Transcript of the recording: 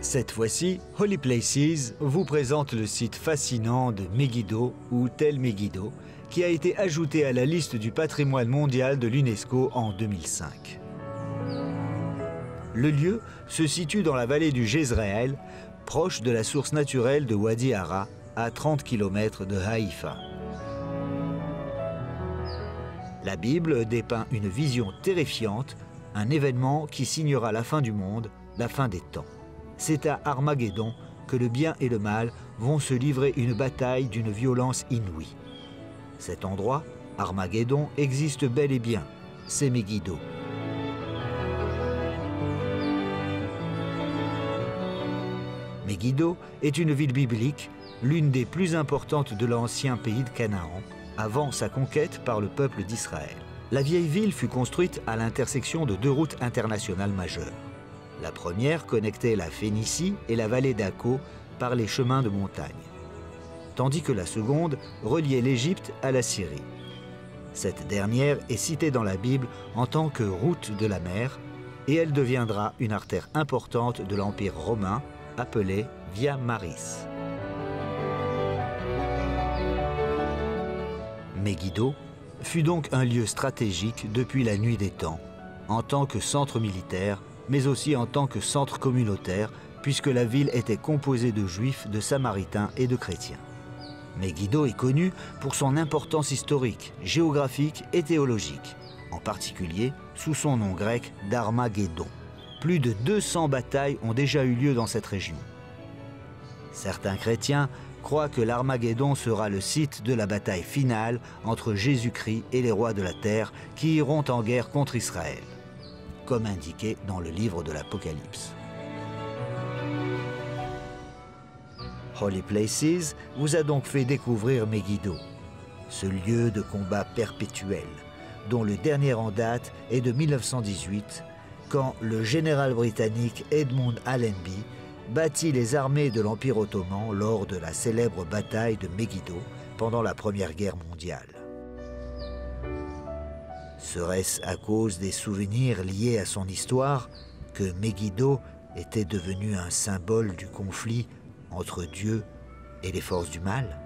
Cette fois-ci, Holy Places vous présente le site fascinant de Megiddo ou Tel Megiddo, qui a été ajouté à la liste du patrimoine mondial de l'UNESCO en 2005. Le lieu se situe dans la vallée du Jezreel, proche de la source naturelle de Wadi Hara, à 30 km de Haïfa. La Bible dépeint une vision terrifiante, un événement qui signera la fin du monde, la fin des temps. C'est à Armageddon que le bien et le mal vont se livrer une bataille d'une violence inouïe. Cet endroit, Armageddon, existe bel et bien, c'est Megiddo. Megiddo est une ville biblique, l'une des plus importantes de l'ancien pays de Canaan, avant sa conquête par le peuple d'Israël. La vieille ville fut construite à l'intersection de deux routes internationales majeures. La première connectait la Phénicie et la vallée d'Akko par les chemins de montagne, tandis que la seconde reliait l'Égypte à la Syrie. Cette dernière est citée dans la Bible en tant que route de la mer et elle deviendra une artère importante de l'Empire romain appelée Via Maris. Megiddo fut donc un lieu stratégique depuis la nuit des temps, en tant que centre militaire, mais aussi en tant que centre communautaire, puisque la ville était composée de juifs, de samaritains et de chrétiens. Megiddo est connu pour son importance historique, géographique et théologique, en particulier sous son nom grec d'Armageddon. Plus de 200 batailles ont déjà eu lieu dans cette région. Certains chrétiens croient que l'Armageddon sera le site de la bataille finale entre Jésus-Christ et les rois de la terre qui iront en guerre contre Israël, comme indiqué dans le livre de l'Apocalypse. Holy Places vous a donc fait découvrir Megiddo, ce lieu de combat perpétuel, dont le dernier en date est de 1918, quand le général britannique Edmund Allenby battit les armées de l'Empire ottoman lors de la célèbre bataille de Megiddo pendant la Première Guerre mondiale. Serait-ce à cause des souvenirs liés à son histoire que Megiddo était devenu un symbole du conflit entre Dieu et les forces du mal ?